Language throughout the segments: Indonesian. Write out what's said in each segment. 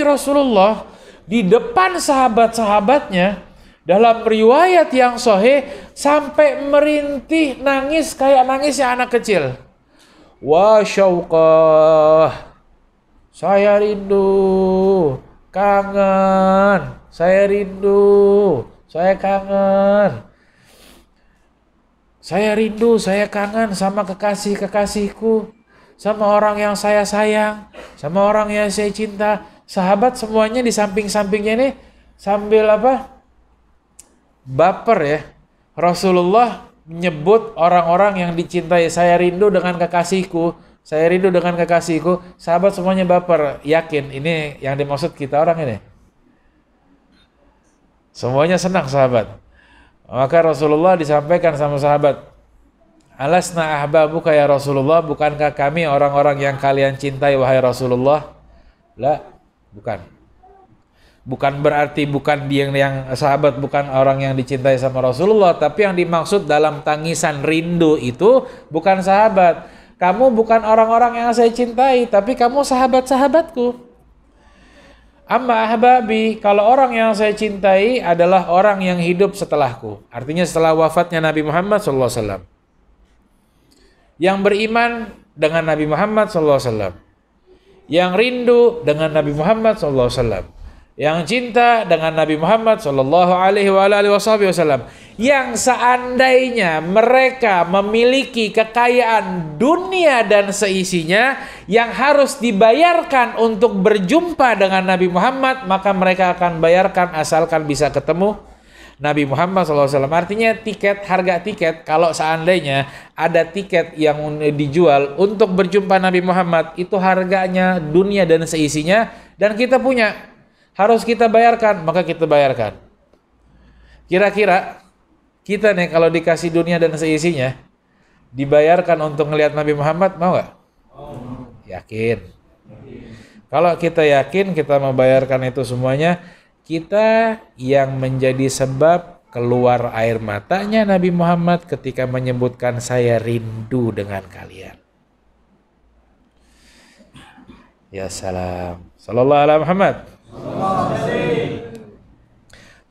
Tapi Rasulullah di depan sahabat-sahabatnya dalam riwayat yang sahih sampai merintih nangis kayak nangisnya anak kecil. Wa syauqah, saya rindu, kangen, saya rindu, saya kangen. Saya rindu, saya kangen sama kekasih-kekasihku, sama orang yang saya sayang, sama orang yang saya cinta. Sahabat semuanya di samping-sampingnya ini sambil apa? Baper ya. Rasulullah menyebut orang-orang yang dicintai, saya rindu dengan kekasihku, saya rindu dengan kekasihku. Sahabat semuanya baper, yakin ini yang dimaksud kita orang ini. Semuanya senang sahabat. Maka Rasulullah disampaikan sama sahabat, alasna ahbabuka ya Rasulullah, bukankah kami orang-orang yang kalian cintai wahai Rasulullah? La, bukan. Bukan berarti bukan yang sahabat bukan orang yang dicintai sama Rasulullah, tapi yang dimaksud dalam tangisan rindu itu bukan sahabat. Kamu bukan orang-orang yang saya cintai, tapi kamu sahabat-sahabatku. Amma ahbabi, kalau orang yang saya cintai adalah orang yang hidup setelahku. Artinya setelah wafatnya Nabi Muhammad SAW. Yang beriman dengan Nabi Muhammad SAW. Yang rindu dengan Nabi Muhammad SAW. Yang cinta dengan Nabi Muhammad SAW. Yang seandainya mereka memiliki kekayaan dunia dan seisinya yang harus dibayarkan untuk berjumpa dengan Nabi Muhammad, maka mereka akan bayarkan asalkan bisa ketemu Nabi Muhammad SAW. Artinya tiket, harga tiket, kalau seandainya ada tiket yang dijual untuk berjumpa Nabi Muhammad, itu harganya dunia dan seisinya, dan kita punya, harus kita bayarkan, maka kita bayarkan. Kira-kira kita nih kalau dikasih dunia dan seisinya, dibayarkan untuk ngelihat Nabi Muhammad, mau gak? Yakin. Kalau kita yakin kita membayarkan itu semuanya, kita yang menjadi sebab keluar air matanya Nabi Muhammad ketika menyebutkan saya rindu dengan kalian. Ya salam. Sallallahu alaihi Muhammad.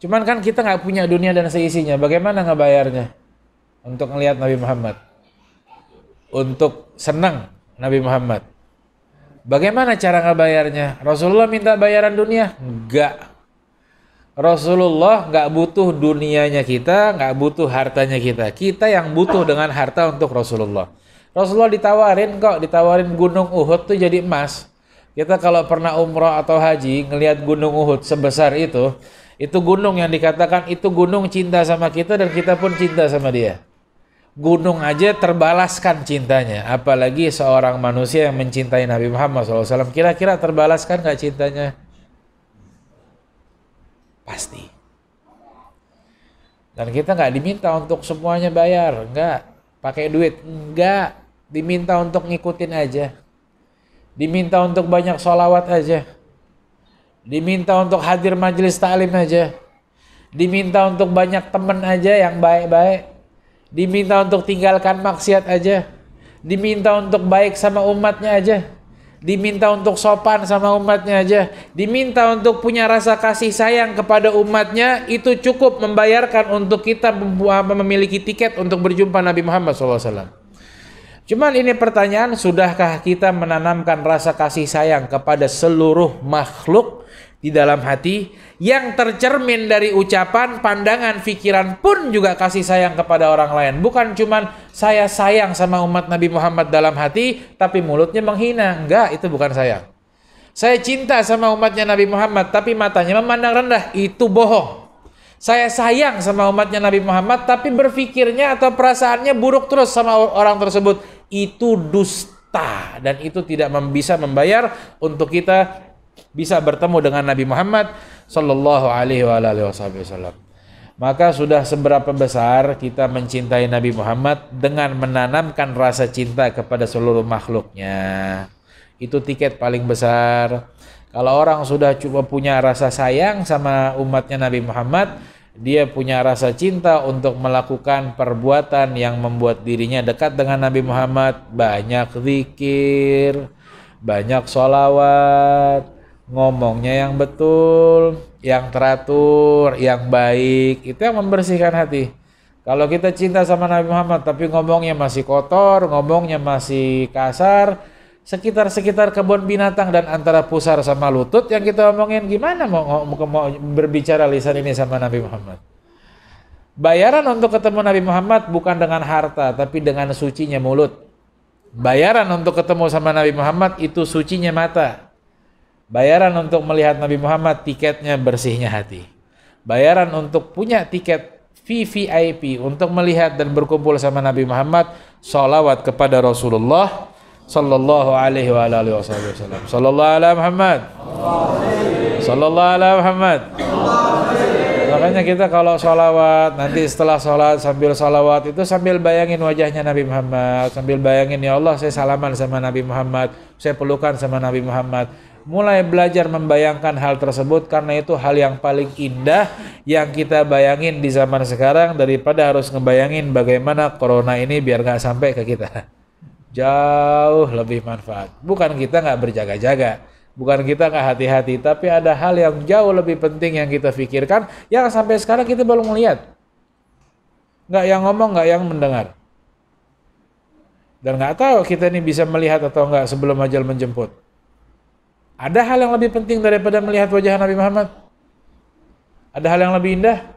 Cuman kan kita nggak punya dunia dan seisinya. Bagaimana ngebayarnya? Untuk ngelihat Nabi Muhammad, untuk senang Nabi Muhammad. Bagaimana cara ngebayarnya? Rasulullah minta bayaran dunia? Enggak. Rasulullah nggak butuh dunianya kita, nggak butuh hartanya kita. Kita yang butuh dengan harta untuk Rasulullah. Rasulullah ditawarin gunung Uhud tuh jadi emas. Kita kalau pernah umrah atau haji ngelihat gunung Uhud sebesar itu gunung yang dikatakan itu gunung cinta sama kita dan kita pun cinta sama dia. Gunung aja terbalaskan cintanya, apalagi seorang manusia yang mencintai Nabi Muhammad SAW. Kira-kira terbalaskan gak cintanya? Pasti. Dan kita gak diminta untuk semuanya bayar, enggak. Pakai duit, enggak. Diminta untuk ngikutin aja. Diminta untuk banyak sholawat aja. Diminta untuk hadir majelis taklim aja. Diminta untuk banyak teman aja yang baik-baik. Diminta untuk tinggalkan maksiat aja. Diminta untuk baik sama umatnya aja. Diminta untuk sopan sama umatnya aja. Diminta untuk punya rasa kasih sayang kepada umatnya. Itu cukup membayarkan untuk kita memiliki tiket untuk berjumpa Nabi Muhammad SAW. Cuman ini pertanyaan, sudahkah kita menanamkan rasa kasih sayang kepada seluruh makhluk di dalam hati yang tercermin dari ucapan, pandangan, pikiran pun juga kasih sayang kepada orang lain. Bukan cuman saya sayang sama umat Nabi Muhammad dalam hati tapi mulutnya menghina. Enggak, itu bukan sayang. Saya cinta sama umatnya Nabi Muhammad tapi matanya memandang rendah. Itu bohong. Saya sayang sama umatnya Nabi Muhammad tapi berpikirnya atau perasaannya buruk terus sama orang tersebut. Itu dusta dan itu tidak bisa membayar untuk kita bisa bertemu dengan Nabi Muhammad sallallahu alaihi wasallam. Maka sudah seberapa besar kita mencintai Nabi Muhammad dengan menanamkan rasa cinta kepada seluruh makhluknya. Itu tiket paling besar. Kalau orang sudah cuma punya rasa sayang sama umatnya Nabi Muhammad, dia punya rasa cinta untuk melakukan perbuatan yang membuat dirinya dekat dengan Nabi Muhammad. Banyak zikir, banyak sholawat, ngomongnya yang betul, yang teratur, yang baik, itu yang membersihkan hati. Kalau kita cinta sama Nabi Muhammad tapi ngomongnya masih kotor, ngomongnya masih kasar, sekitar-sekitar kebun binatang dan antara pusar sama lutut yang kita omongin, gimana mau berbicara lisan ini sama Nabi Muhammad? Bayaran untuk ketemu Nabi Muhammad bukan dengan harta, tapi dengan sucinya mulut. Bayaran untuk ketemu sama Nabi Muhammad itu sucinya mata. Bayaran untuk melihat Nabi Muhammad, tiketnya bersihnya hati. Bayaran untuk punya tiket VVIP untuk melihat dan berkumpul sama Nabi Muhammad, sholawat kepada Rasulullah sallallahu alaihi wa alihi wasallam. Sallallahu alaihi Muhammad. Sallallahu alaihi Muhammad. Makanya kita kalau sholawat, nanti setelah sholat sambil sholawat itu sambil bayangin wajahnya Nabi Muhammad, sambil bayangin, ya Allah saya salaman sama Nabi Muhammad, saya pelukan sama Nabi Muhammad. Mulai belajar membayangkan hal tersebut, karena itu hal yang paling indah yang kita bayangin di zaman sekarang daripada harus ngebayangin bagaimana corona ini biar gak sampai ke kita. Jauh lebih manfaat. Bukan kita gak berjaga-jaga, bukan kita gak hati-hati, tapi ada hal yang jauh lebih penting yang kita pikirkan, yang sampai sekarang kita belum melihat. Gak yang ngomong, gak yang mendengar. Dan gak tahu kita ini bisa melihat atau enggak sebelum ajal menjemput. Ada hal yang lebih penting daripada melihat wajah Nabi Muhammad? Ada hal yang lebih indah?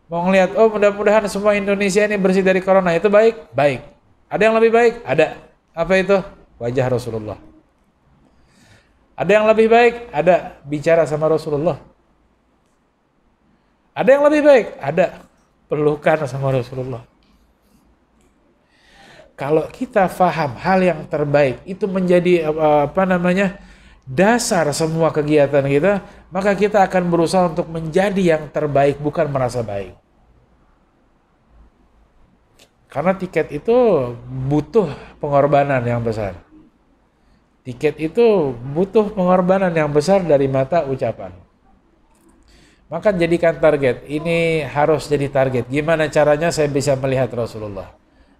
Mau ngelihat, oh mudah-mudahan semua Indonesia ini bersih dari corona, itu baik? Baik. Ada yang lebih baik? Ada. Apa itu? Wajah Rasulullah. Ada yang lebih baik? Ada. Bicara sama Rasulullah. Ada yang lebih baik? Ada. Pelukan sama Rasulullah. Kalau kita faham hal yang terbaik itu menjadi dasar semua kegiatan kita, maka kita akan berusaha untuk menjadi yang terbaik, bukan merasa baik. Karena tiket itu butuh pengorbanan yang besar. Tiket itu butuh pengorbanan yang besar dari mata ucapan. Maka jadikan target, ini harus jadi target. Gimana caranya saya bisa melihat Rasulullah?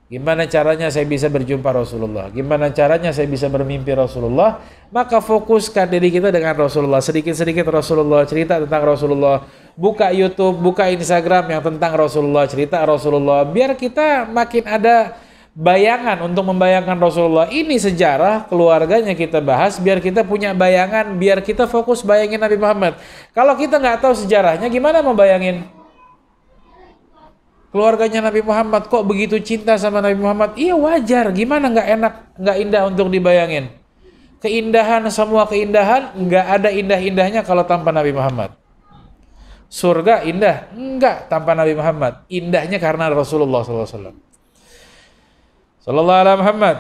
Gimana caranya saya bisa berjumpa Rasulullah? Gimana caranya saya bisa bermimpi Rasulullah? Maka fokuskan diri kita dengan Rasulullah. Sedikit-sedikit Rasulullah, cerita tentang Rasulullah. Buka YouTube, buka Instagram yang tentang Rasulullah, cerita Rasulullah. Biar kita makin ada bayangan untuk membayangkan Rasulullah. Ini sejarah keluarganya kita bahas, biar kita punya bayangan, biar kita fokus bayangin Nabi Muhammad. Kalau kita nggak tahu sejarahnya, gimana mau bayangin? Keluarganya Nabi Muhammad kok begitu cinta sama Nabi Muhammad? Iya wajar, gimana nggak enak, nggak indah untuk dibayangin. Keindahan, semua keindahan, nggak ada indah-indahnya kalau tanpa Nabi Muhammad. Surga indah? Enggak tanpa Nabi Muhammad. Indahnya karena Rasulullah SAW. Sallallahu alaihi Muhammad.